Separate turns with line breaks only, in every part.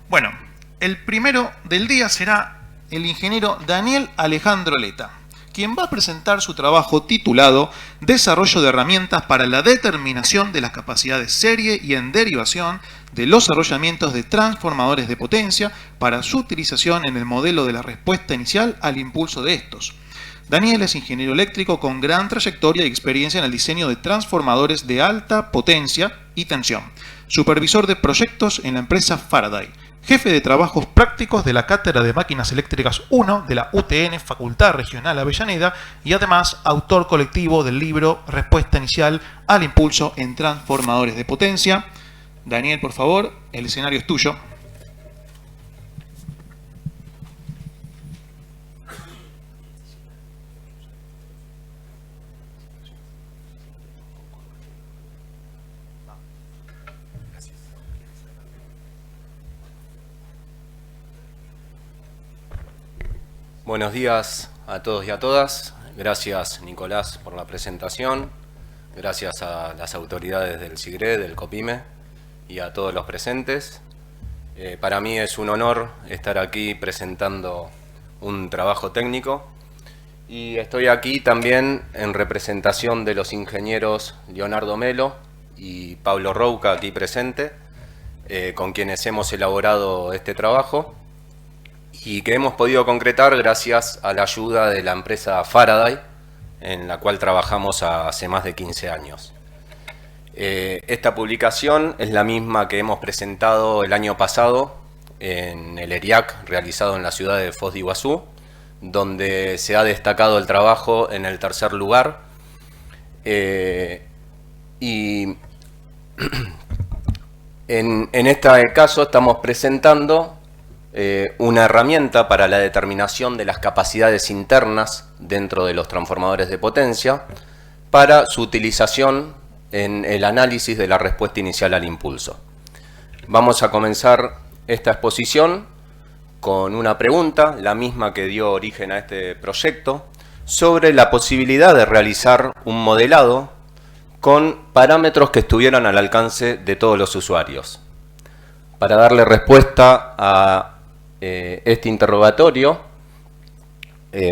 Bueno, el primero del día será el ingeniero Daniel Alejandro Leta, quien va a presentar su trabajo titulado Desarrollo de herramientas para la determinación de las capacidades serie y en derivación de los arrollamientos de transformadores de potencia para su utilización en el modelo de la respuesta inicial al impulso de estos. Daniel es ingeniero eléctrico con gran trayectoria y experiencia en el diseño de transformadores de alta potencia y tensión, supervisor de proyectos en la empresa Faraday, jefe de trabajos prácticos de la Cátedra de Máquinas Eléctricas 1 de la UTN Facultad Regional Avellaneda y además autor colectivo del libro Respuesta Inicial al Impulso en Transformadores de Potencia. Daniel, por favor, el escenario es tuyo.
Buenos días a todos y a todas. Gracias, Nicolás, por la presentación. Gracias a las autoridades del SIGRE, del COPIME y a todos los presentes. Para mí es un honor estar aquí presentando un trabajo técnico y estoy aquí también en representación de los ingenieros Leonardo Melo y Pablo Rouca, aquí presente, con quienes hemos elaborado este trabajo y que hemos podido concretar gracias a la ayuda de la empresa Faraday, en la cual trabajamos hace más de 15 años. Esta publicación es la misma que hemos presentado el año pasado en el ERIAC realizado en la ciudad de Foz de Iguazú, donde se ha destacado el trabajo en el tercer lugar. Y en este caso estamos presentando una herramienta para la determinación de las capacidades internas dentro de los transformadores de potencia para su utilización en el análisis de la respuesta inicial al impulso. Vamos a comenzar esta exposición con una pregunta, la misma que dio origen a este proyecto, sobre la posibilidad de realizar un modelado con parámetros que estuvieran al alcance de todos los usuarios. Para darle respuesta a este interrogatorio,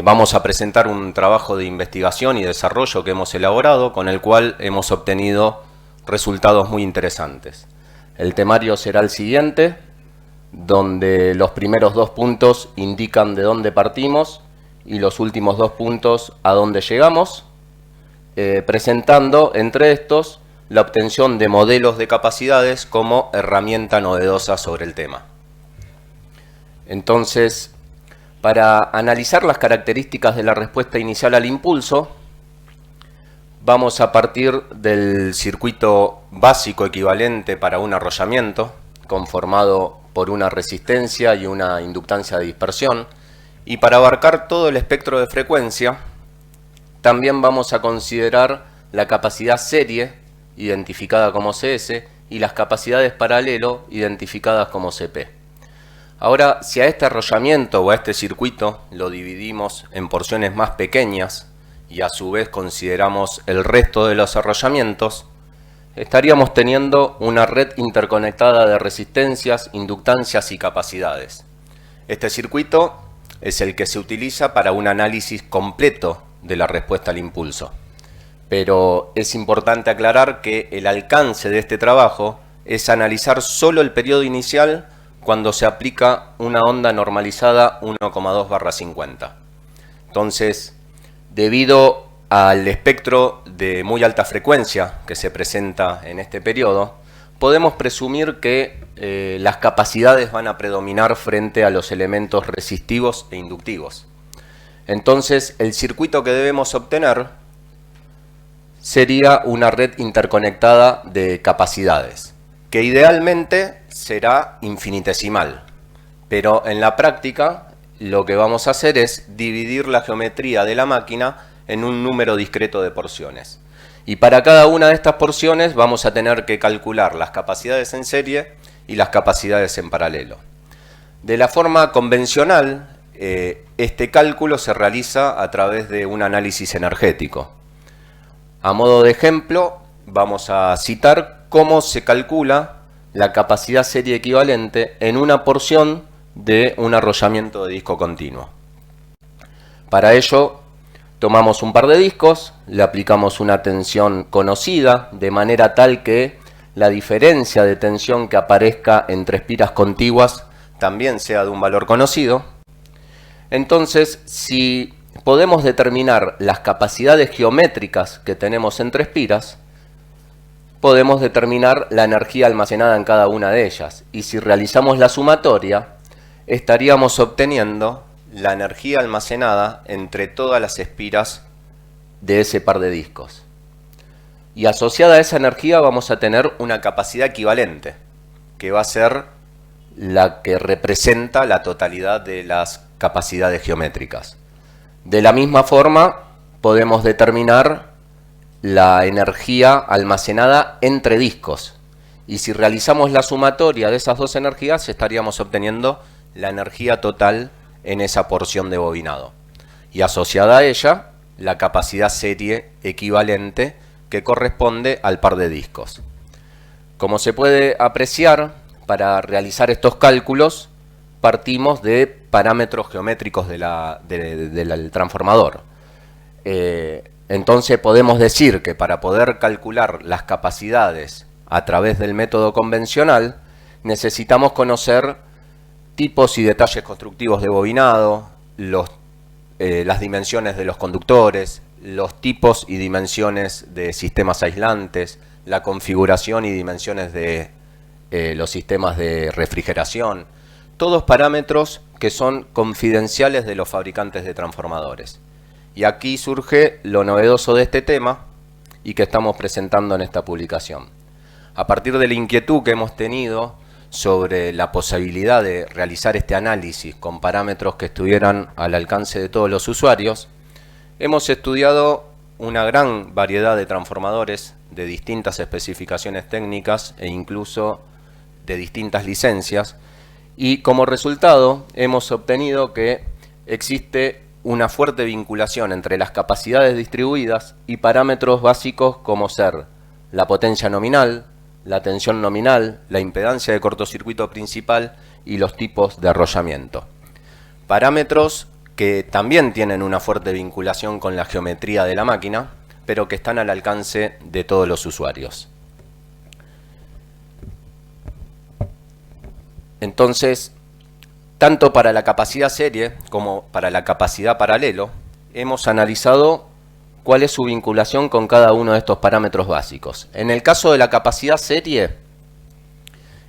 vamos a presentar un trabajo de investigación y desarrollo que hemos elaborado, con el cual hemos obtenido resultados muy interesantes. El temario será el siguiente, donde los primeros 2 puntos indican de dónde partimos y los últimos 2 puntos a dónde llegamos, presentando entre estos la obtención de modelos de capacidades como herramienta novedosa sobre el tema. Entonces, para analizar las características de la respuesta inicial al impulso, vamos a partir del circuito básico equivalente para un arrollamiento, conformado por una resistencia y una inductancia de dispersión, y para abarcar todo el espectro de frecuencia, también vamos a considerar la capacidad serie, identificada como CS, y las capacidades paralelo, identificadas como CP. Ahora, si a este arrollamiento o a este circuito lo dividimos en porciones más pequeñas y a su vez consideramos el resto de los arrollamientos, estaríamos teniendo una red interconectada de resistencias, inductancias y capacidades. Este circuito es el que se utiliza para un análisis completo de la respuesta al impulso. Pero es importante aclarar que el alcance de este trabajo es analizar solo el periodo inicial cuando se aplica una onda normalizada 1,2/50. Entonces, debido al espectro de muy alta frecuencia que se presenta en este periodo, podemos presumir que las capacidades van a predominar frente a los elementos resistivos e inductivos. Entonces, el circuito que debemos obtener sería una red interconectada de capacidades, que idealmente será infinitesimal, pero en la práctica lo que vamos a hacer es dividir la geometría de la máquina en un número discreto de porciones. Y para cada una de estas porciones vamos a tener que calcular las capacidades en serie y las capacidades en paralelo. De la forma convencional, este cálculo se realiza a través de un análisis energético. A modo de ejemplo, vamos a citar cómo se calcula la capacidad serie equivalente en una porción de un arrollamiento de disco continuo. Para ello, tomamos un par de discos, le aplicamos una tensión conocida, de manera tal que la diferencia de tensión que aparezca entre espiras contiguas también sea de un valor conocido. Entonces, si podemos determinar las capacidades geométricas que tenemos entre espiras, podemos determinar la energía almacenada en cada una de ellas. Y si realizamos la sumatoria, estaríamos obteniendo la energía almacenada entre todas las espiras de ese par de discos. Y asociada a esa energía vamos a tener una capacidad equivalente, que va a ser la que representa la totalidad de las capacidades geométricas. De la misma forma, podemos determinar la energía almacenada entre discos. Y si realizamos la sumatoria de esas dos energías, estaríamos obteniendo la energía total en esa porción de bobinado. Y asociada a ella, la capacidad serie equivalente que corresponde al par de discos. Como se puede apreciar, para realizar estos cálculos, partimos de parámetros geométricos del transformador. Entonces podemos decir que para poder calcular las capacidades a través del método convencional, necesitamos conocer tipos y detalles constructivos de bobinado, las dimensiones de los conductores, los tipos y dimensiones de sistemas aislantes, la configuración y dimensiones de los sistemas de refrigeración, todos parámetros que son confidenciales de los fabricantes de transformadores. Y aquí surge lo novedoso de este tema y que estamos presentando en esta publicación. A partir de la inquietud que hemos tenido sobre la posibilidad de realizar este análisis con parámetros que estuvieran al alcance de todos los usuarios, hemos estudiado una gran variedad de transformadores de distintas especificaciones técnicas e incluso de distintas licencias, y como resultado hemos obtenido que existe una fuerte vinculación entre las capacidades distribuidas y parámetros básicos como ser la potencia nominal, la tensión nominal, la impedancia de cortocircuito principal y los tipos de arrollamiento. Parámetros que también tienen una fuerte vinculación con la geometría de la máquina, pero que están al alcance de todos los usuarios. Entonces, tanto para la capacidad serie como para la capacidad paralelo, hemos analizado cuál es su vinculación con cada uno de estos parámetros básicos. En el caso de la capacidad serie,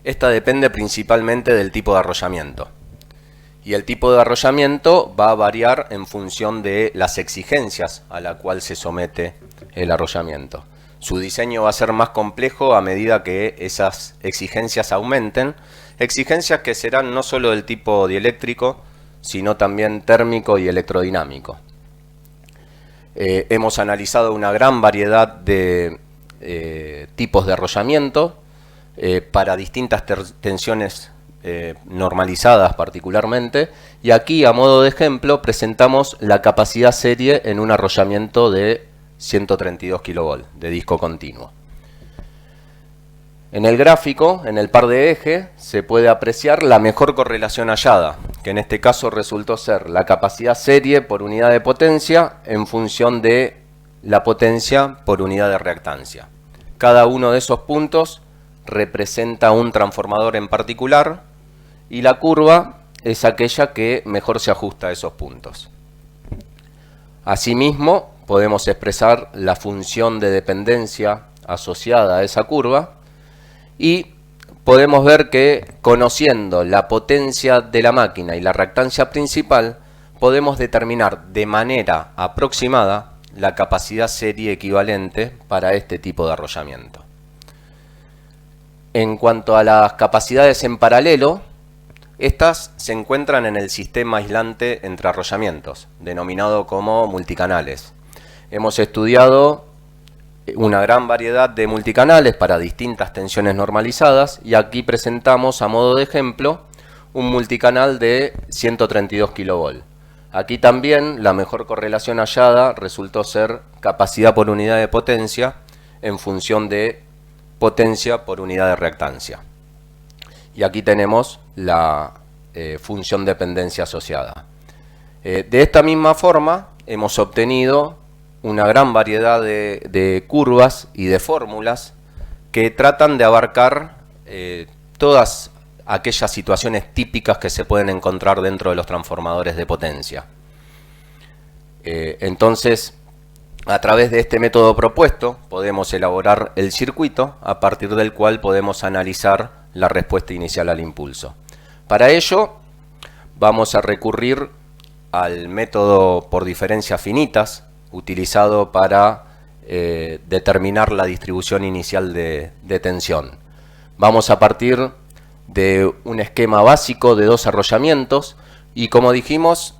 esta depende principalmente del tipo de arrollamiento. Y el tipo de arrollamiento va a variar en función de las exigencias a la cual se somete el arrollamiento. Su diseño va a ser más complejo a medida que esas exigencias aumenten, exigencias que serán no solo del tipo dieléctrico, sino también térmico y electrodinámico. Hemos analizado una gran variedad de tipos de arrollamiento para distintas tensiones normalizadas particularmente, y aquí a modo de ejemplo presentamos la capacidad serie en un arrollamiento de 132 kV de disco continuo. En el gráfico, en el par de eje, se puede apreciar la mejor correlación hallada, que en este caso resultó ser la capacidad serie por unidad de potencia en función de la potencia por unidad de reactancia. Cada uno de esos puntos representa un transformador en particular y la curva es aquella que mejor se ajusta a esos puntos. Asimismo, podemos expresar la función de dependencia asociada a esa curva y podemos ver que, conociendo la potencia de la máquina y la reactancia principal, podemos determinar de manera aproximada la capacidad serie equivalente para este tipo de arrollamiento. En cuanto a las capacidades en paralelo, estas se encuentran en el sistema aislante entre arrollamientos, denominado como multicanales. Hemos estudiado una gran variedad de multicanales para distintas tensiones normalizadas y aquí presentamos a modo de ejemplo un multicanal de 132 kV. Aquí también la mejor correlación hallada resultó ser capacidad por unidad de potencia en función de potencia por unidad de reactancia. Y aquí tenemos la función dependencia asociada. De esta misma forma hemos obtenido una gran variedad de curvas y de fórmulas que tratan de abarcar todas aquellas situaciones típicas que se pueden encontrar dentro de los transformadores de potencia. Entonces, a través de este método propuesto podemos elaborar el circuito a partir del cual podemos analizar la respuesta inicial al impulso. Para ello vamos a recurrir al método por diferencias finitas utilizado para determinar la distribución inicial de tensión. Vamos a partir de un esquema básico de 2 arrollamientos y, como dijimos,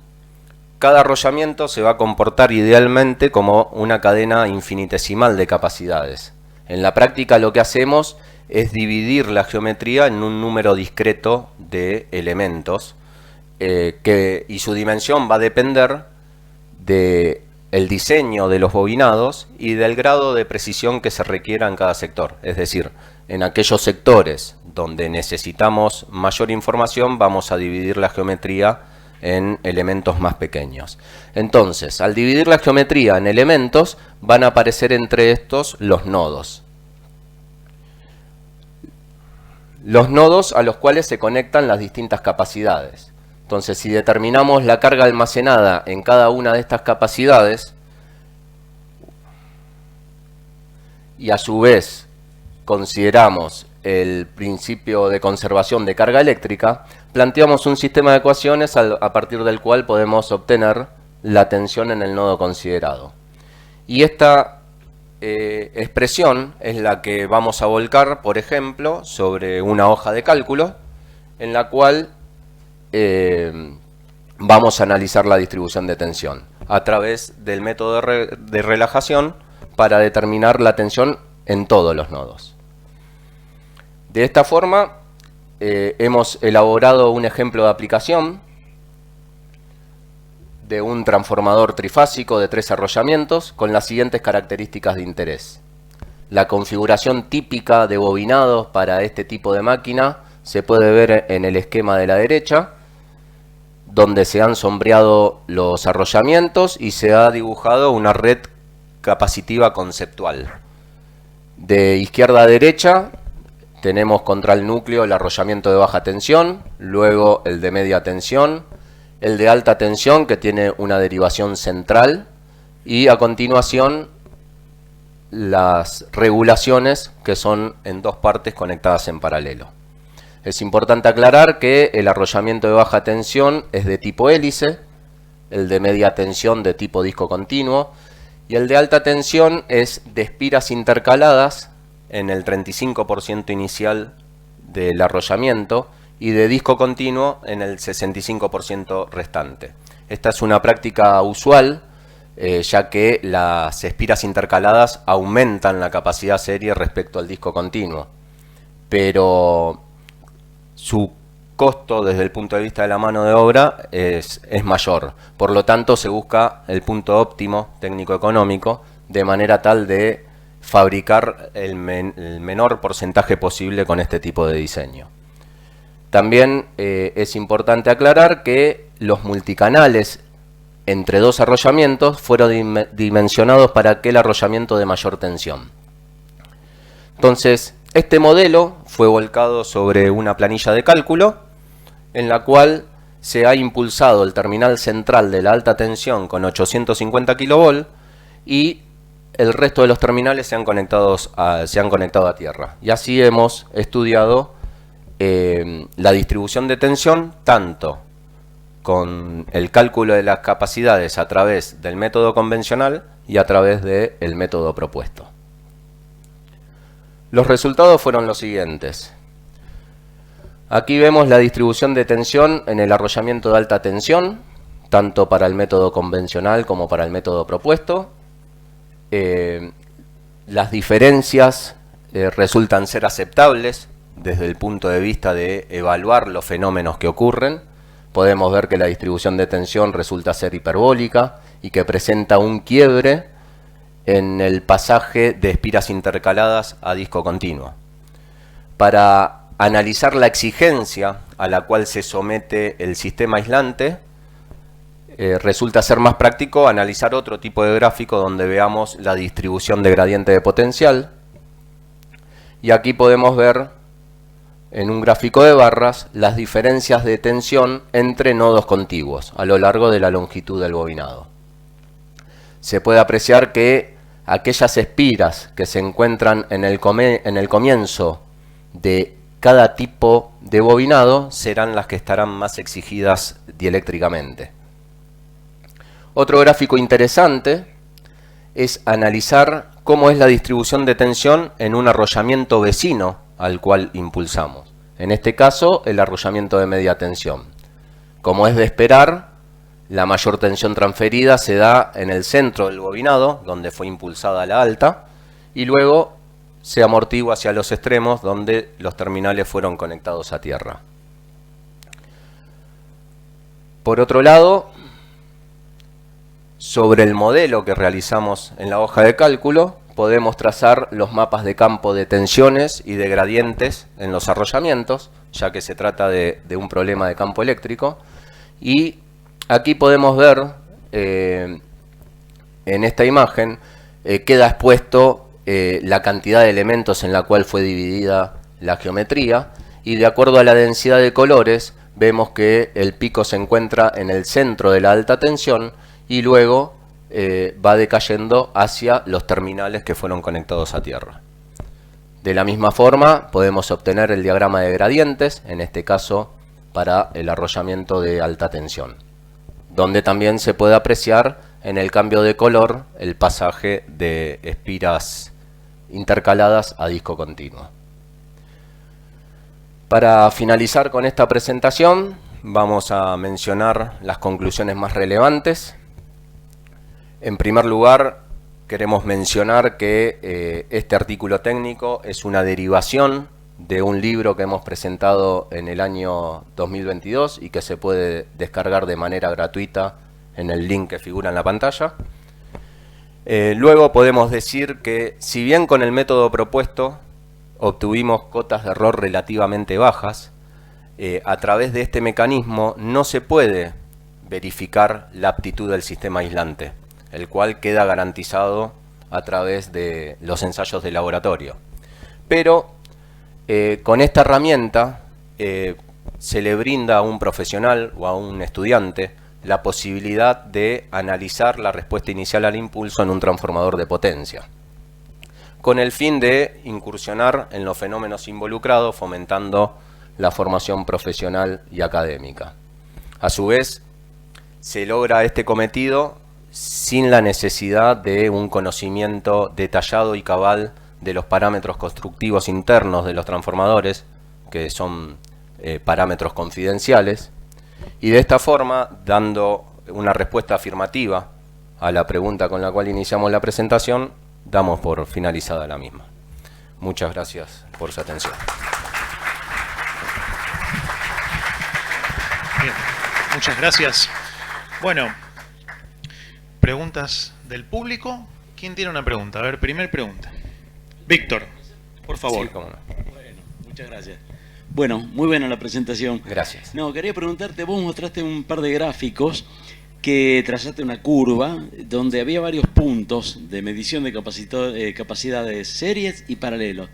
cada arrollamiento se va a comportar idealmente como una cadena infinitesimal de capacidades. En la práctica lo que hacemos es dividir la geometría en un número discreto de elementos y su dimensión va a depender del diseño de los bobinados y del grado de precisión que se requiera en cada sector. Es decir, en aquellos sectores donde necesitamos mayor información vamos a dividir la geometría en elementos más pequeños. Entonces, al dividir la geometría en elementos, van a aparecer entre estos los nodos. Los nodos a los cuales se conectan las distintas capacidades. Entonces, si determinamos la carga almacenada en cada una de estas capacidades, y a su vez consideramos el principio de conservación de carga eléctrica, planteamos un sistema de ecuaciones a partir del cual podemos obtener la tensión en el nodo considerado. Y esta expresión es la que vamos a volcar, por ejemplo, sobre una hoja de cálculo, en la cual vamos a analizar la distribución de tensión a través del método de relajación para determinar la tensión en todos los nodos. De esta forma, hemos elaborado un ejemplo de aplicación de un transformador trifásico de 3 arrollamientos con las siguientes características de interés. La configuración típica de bobinados para este tipo de máquina se puede ver en el esquema de la derecha, donde se han sombreado los arrollamientos y se ha dibujado una red capacitiva conceptual. De izquierda a derecha tenemos contra el núcleo el arrollamiento de baja tensión, luego el de media tensión, el de alta tensión que tiene una derivación central y a continuación las regulaciones que son en 2 partes conectadas en paralelo. Es importante aclarar que el arrollamiento de baja tensión es de tipo hélice, el de media tensión de tipo disco continuo y el de alta tensión es de espiras intercaladas en el 35% inicial del arrollamiento y de disco continuo en el 65% restante. Esta es una práctica usual, ya que las espiras intercaladas aumentan la capacidad serie respecto al disco continuo, pero su costo desde el punto de vista de la mano de obra es mayor. Por lo tanto, se busca el punto óptimo técnico-económico de manera tal de fabricar el menor porcentaje posible con este tipo de diseño. También es importante aclarar que los multicanales entre 2 arrollamientos fueron dimensionados para aquel arrollamiento de mayor tensión. Entonces, este modelo fue volcado sobre una planilla de cálculo en la cual se ha impulsado el terminal central de la alta tensión con 850 kV y el resto de los terminales se han conectado a tierra. Y así hemos estudiado la distribución de tensión tanto con el cálculo de las capacidades a través del método convencional y a través del método propuesto. Los resultados fueron los siguientes. Aquí vemos la distribución de tensión en el arrollamiento de alta tensión, tanto para el método convencional como para el método propuesto. Las diferencias resultan ser aceptables desde el punto de vista de evaluar los fenómenos que ocurren. Podemos ver que la distribución de tensión resulta ser hiperbólica y que presenta un quiebre en el pasaje de espiras intercaladas a disco continuo. Para analizar la exigencia a la cual se somete el sistema aislante, resulta ser más práctico analizar otro tipo de gráfico donde veamos la distribución de gradiente de potencial. Y aquí podemos ver en un gráfico de barras las diferencias de tensión entre nodos contiguos a lo largo de la longitud del bobinado. Se puede apreciar que aquellas espiras que se encuentran en el comienzo de cada tipo de bobinado serán las que estarán más exigidas dieléctricamente. Otro gráfico interesante es analizar cómo es la distribución de tensión en un arrollamiento vecino al cual impulsamos. En este caso, el arrollamiento de media tensión. Como es de esperar, la mayor tensión transferida se da en el centro del bobinado, donde fue impulsada la alta, y luego se amortigua hacia los extremos, donde los terminales fueron conectados a tierra. Por otro lado, sobre el modelo que realizamos en la hoja de cálculo, podemos trazar los mapas de campo de tensiones y de gradientes en los arrollamientos, ya que se trata de un problema de campo eléctrico. Y aquí podemos ver, en esta imagen, queda expuesto la cantidad de elementos en la cual fue dividida la geometría, y de acuerdo a la densidad de colores, vemos que el pico se encuentra en el centro de la alta tensión y luego va decayendo hacia los terminales que fueron conectados a tierra. De la misma forma podemos obtener el diagrama de gradientes, en este caso para el arrollamiento de alta tensión, donde también se puede apreciar en el cambio de color el pasaje de espiras intercaladas a disco continuo. Para finalizar con esta presentación, vamos a mencionar las conclusiones más relevantes. En primer lugar, queremos mencionar que este artículo técnico es una derivación de un libro que hemos presentado en el año 2022 y que se puede descargar de manera gratuita en el link que figura en la pantalla. Luego podemos decir que, si bien con el método propuesto obtuvimos cotas de error relativamente bajas, a través de este mecanismo no se puede verificar la aptitud del sistema aislante, el cual queda garantizado a través de los ensayos de laboratorio. Pero con esta herramienta se le brinda a un profesional o a un estudiante la posibilidad de analizar la respuesta inicial al impulso en un transformador de potencia, con el fin de incursionar en los fenómenos involucrados, fomentando la formación profesional y académica. A su vez, se logra este cometido sin la necesidad de un conocimiento detallado y cabal de los parámetros constructivos internos de los transformadores, que son parámetros confidenciales, y de esta forma, dando una respuesta afirmativa a la pregunta con la cual iniciamos la presentación, damos por finalizada la misma. Muchas gracias por su atención.
Bien, muchas gracias. Bueno, preguntas del público. ¿Quién tiene una pregunta? A ver, primer pregunta. Víctor, por favor.
Sí, cómo no.
Bueno, muchas gracias. Bueno, muy buena la presentación.
Gracias.
No, quería preguntarte, vos mostraste un par de gráficos que trazaste una curva donde había varios puntos de medición de capacidades series y paralelos.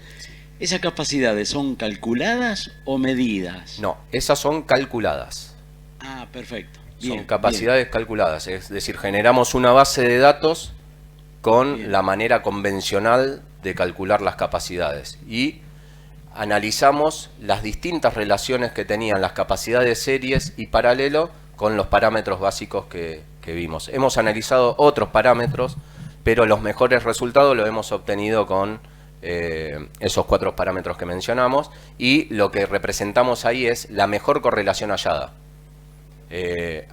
¿Esas capacidades son calculadas o medidas?
No, esas son calculadas.
Ah, perfecto. Bien,
Son capacidades calculadas, es decir, generamos una base de datos con
Bien.
la manera convencional de calcular las capacidades y analizamos las distintas relaciones que tenían las capacidades series y paralelo con los parámetros básicos que vimos. Hemos analizado otros parámetros, pero los mejores resultados los hemos obtenido con esos 4 parámetros que mencionamos, y lo que representamos ahí es la mejor correlación hallada.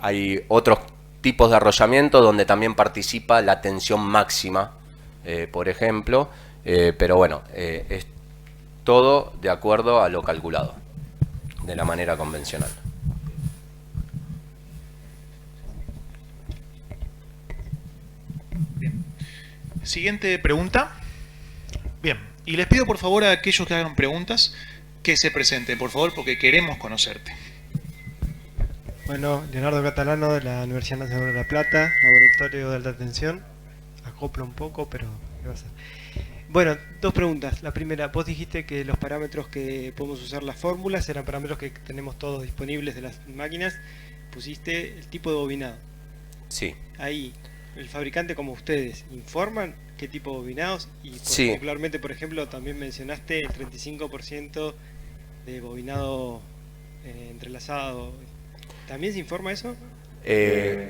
Hay otros tipos de arrollamiento donde también participa la tensión máxima, por ejemplo, pero bueno, es todo de acuerdo a lo calculado, de la manera convencional.
Bien. Siguiente pregunta. Bien, y les pido por favor a aquellos que hagan preguntas que se presenten, por favor, porque queremos conocerte.
Bueno, Leonardo Catalano, de la Universidad Nacional de La Plata, Laboratorio de Alta Tensión. Acoplo un poco, pero ¿qué pasa? Bueno, dos preguntas. La primera, vos dijiste que los parámetros que podemos usar las fórmulas eran parámetros que tenemos todos disponibles de las máquinas. Pusiste el tipo de bobinado.
Sí.
Ahí, el fabricante como ustedes, ¿informan qué tipo de bobinados? Y
Sí.
particularmente, por ejemplo, también mencionaste el 35% de bobinado entrelazado. ¿También se informa eso?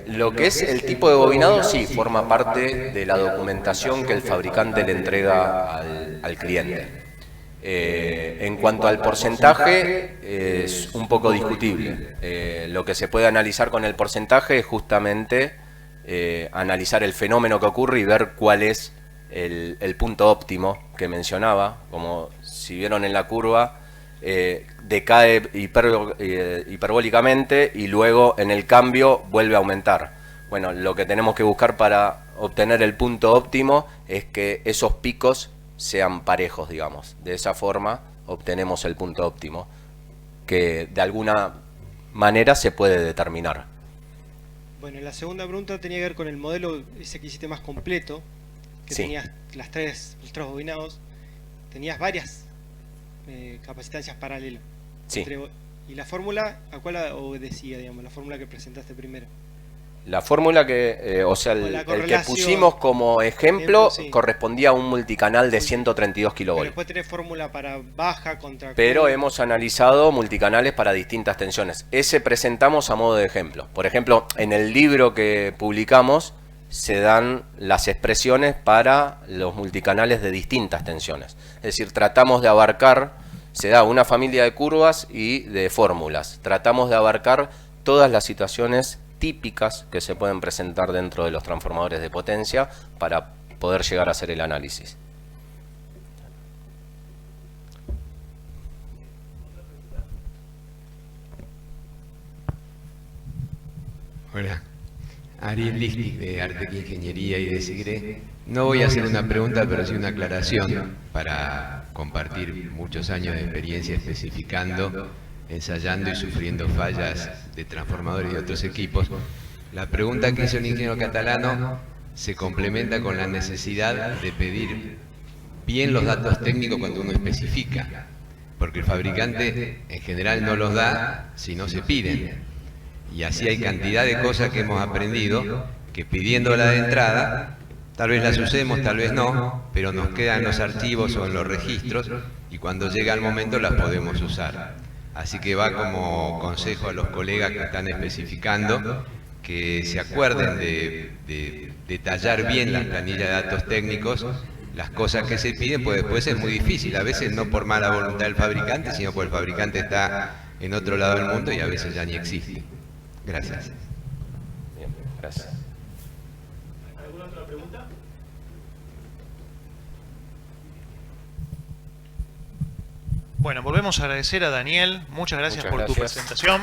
Lo que es el tipo de bobinado sí forma parte de la documentación que el fabricante le entrega al cliente. En cuanto al porcentaje, es un poco discutible. Lo que se puede analizar con el porcentaje es justamente analizar el fenómeno que ocurre y ver cuál es el punto óptimo que mencionaba. Como si vieron en la curva, decae hiperbólicamente y luego en el cambio vuelve a aumentar. Bueno, lo que tenemos que buscar para obtener el punto óptimo es que esos picos sean parejos, digamos. De esa forma obtenemos el punto óptimo, que de alguna manera se puede determinar.
Bueno, la segunda pregunta tenía que ver con el modelo ese que hiciste más completo, que
Sí.
tenías los tres bobinados, tenías varias capacitancias paralelas.
Sí.
¿Y la fórmula a cuál obedecía, digamos, la fórmula que presentaste primero?
La fórmula que, o sea,
O la
el que
correlación.
pusimos como ejemplo
Sí.
correspondía a un multicanal de 132
Pero
kilovolts.
después tenés fórmula para baja contra...
Pero hemos analizado multicanales para distintas tensiones. Ese presentamos a modo de ejemplo. Por ejemplo, en el libro que publicamos se dan las expresiones para los multicanales de distintas tensiones. Es decir, tratamos de abarcar, se da una familia de curvas y de fórmulas. Tratamos de abarcar todas las situaciones típicas que se pueden presentar dentro de los transformadores de potencia para poder llegar a hacer el análisis.
Hola, Ariel Lichtig de Artec Ingeniería y de Segre. No voy a hacer una pregunta, pero sí una aclaración para compartir muchos años de experiencia especificando, ensayando y sufriendo fallas de transformadores y otros equipos. La pregunta que hizo el ingeniero Catalano se complementa con la necesidad de pedir bien los datos técnicos cuando uno especifica, porque el fabricante en general no los da si no se piden. Y así hay cantidad de cosas que hemos aprendido que pidiéndola de entrada, tal vez las usemos, tal vez no, pero nos quedan en los archivos o en los registros y cuando llega el momento las podemos usar. Así que va como consejo a los colegas que están especificando que se acuerden de detallar bien las planillas de datos técnicos, las cosas que se piden, pues después es muy difícil, a veces no por mala voluntad del fabricante, sino porque el fabricante está en otro lado del mundo y a veces ya ni existe. Gracias.
Bien, gracias.
¿Alguna otra pregunta?
Bueno, volvemos a agradecer a Daniel. Muchas gracias
Muchas
por tu
gracias.
presentación.